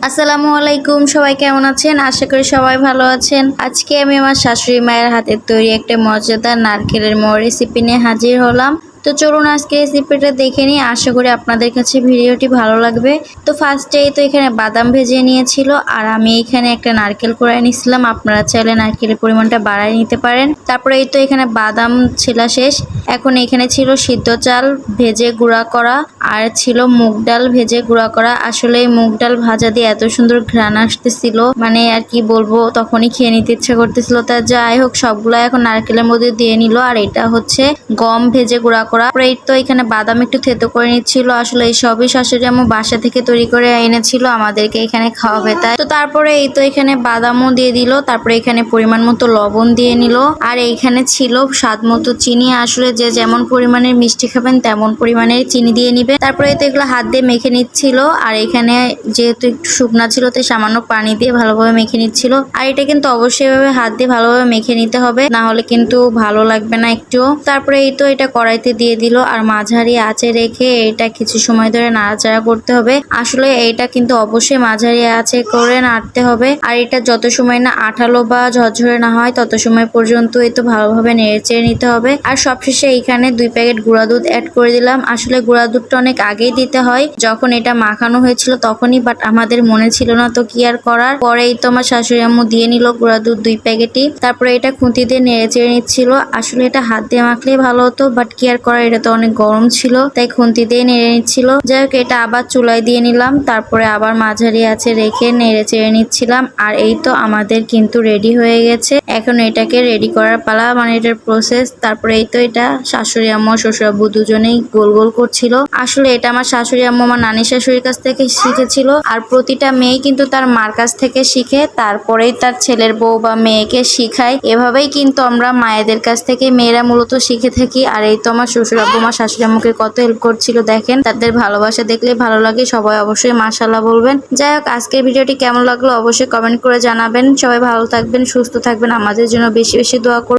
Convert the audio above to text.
আসসালামু আলাইকুম, সবাই কেমন আছেন? আশা করি সবাই ভালো আছেন। আজকে আমি আমার শাশুড়ি মায়ের হাতের তৈরি একটা মজাদার নারকেলের মোয়া রেসিপি নিয়ে হাজির হলাম। তো চলুন আজকে রেসিপিটা দেখে নিই। আশা করি আপনাদের কাছে ভিডিওটি ভালো লাগবে। তো ফার্স্টেই তো এখানে বাদাম ভেজে নিয়েছিল, আর আমি এখানে একটা নারকেল কুড়াই নিয়েছিলাম। আপনারা চাইলে নারকেলের পরিমাণটা বাড়ায় নিতে পারেন। তারপরে এই তো এখানে বাদাম ছেলা শেষ। এখন এখানে ছিল সিদ্ধ চাল ভেজে গুঁড়া করা, আর ছিল মুগ ডাল ভেজে গুঁড়া করা। আসলে এই মুগ ডাল ভাজা দিয়ে এত সুন্দর ঘ্রাণ আসতেছিল, মানে আর কি বলবো, তখনই খেয়ে নিতে ইচ্ছা করতেছিল। তা যাই হোক, সবগুলো এখন নারকেলের মধ্যে দিয়ে নিল। আর এটা হচ্ছে গম ভেজে গুঁড়া করা। এই তো এখানে বাদাম একটু থেতো করে নিচ্ছিল। আসলে এই সবই শাশুড়ি আম্মু বাসা থেকে তৈরি করে এনেছিল, আমাদেরকে এখানে খাওয়াবে তাই। তো তারপরে এই তো এখানে বাদামও দিয়ে দিল। তারপরে এখানে পরিমাণ মতো লবণ দিয়ে নিল, আর এইখানে ছিল স্বাদ মতো চিনি। আসলে যে যেমন পরিমাণের মিষ্টি খাবেন তেমন পরিমাণের চিনি দিয়ে নিবে। তারপরে তো এগুলো হাত দিয়ে মেখে নিচ্ছিল, আর এখানে যেহেতু একটু শুকনা ছিল তাই সামান্য পানি দিয়ে ভালোভাবে মেখে নিচ্ছিল। আর এটা কিন্তু অবশ্যই ভাবে হাত দিয়ে ভালোভাবে মেখে নিতে হবে, না হলে কিন্তু ভালো লাগবে না একটু। তারপরে এই তো এটা কড়াইতে দিয়ে দিল, আর মাঝারি আঁচে রেখে এটা কিছু সময় ধরে নাড়াচাড়া করতে হবে। আসলে এটা কিন্তু অবশ্যই মাঝারি আঁচে করে নাড়তে হবে। আর এটা যত সময় না আঠালো বা ঝরঝরে না হয় তত সময় পর্যন্ত এই তো ভালোভাবে নেড়েচেড়ে নিতে হবে। আর সবশেষে এইখানে 2 প্যাকেট গুঁড়া দুধ অ্যাড করে দিলাম। আসলে গুঁড়া দুধটা অনেক আগেই দিতে হয়, যখন এটা মাখানো হয়েছিল তখনই, বাট আমাদের মনে ছিল না, তো কি আর করার। পরেই তো আমার শাশুড়ি আম্মু দিয়ে নিল গুঁড়া দুধ 2 প্যাকেটই। তারপরে এটা খুন্তি দিয়ে নেড়েচেড়ে নিচ্ছিল। আসলে এটা হাত দিয়ে মাখলেই ভালো হতো, বাট কি আর করার, এটা তো অনেক গরম ছিল তাই খুন্তি দিয়ে নেড়ে নিচ্ছিল। যাই হোক, এটা আবার চুলায় দিয়ে নিলাম। তারপরে আবার মাঝারি আছে রেখে নেড়ে চেড়ে নিচ্ছিলাম। আর এই তো আমাদের কিন্তু রেডি হয়ে গেছে। এখন এটাকে রেডি করার পালা, মানে এটার প্রসেস। তারপরে এই তো এটা শাশুড়ি আম্মু শ্বশুর আব্বু দুজনেই গোল গোল করছিল। আসলে এটা আমার শাশুড়ি আম্মু আমার নানি শাশুড়ির কাছ থেকে শিখেছিল। আর প্রতিটা মেয়ে কিন্তু তার মার কাছ থেকে শিখে, তারপরেই তার ছেলের বউ বা মেয়েকে শিখায়। এভাবেই কিন্তু আমরা মায়েদের কাছ থেকে মেয়েরা মূলত শিখে থাকি। আর এই তো আমার শ্বশুর আব্বু আমার শাশুড়ি আম্মুকে কত হেল্প করছিল দেখেন। তাদের ভালোবাসা দেখলে ভালো লাগে, সবাই অবশ্যই মাশাআল্লাহ বলবেন। যাই হোক, আজকের ভিডিওটি কেমন লাগলো অবশ্যই কমেন্ট করে জানাবেন। সবাই ভালো থাকবেন, সুস্থ থাকবেন, আমাদের জন্য বেশি বেশি দোয়া করবেন।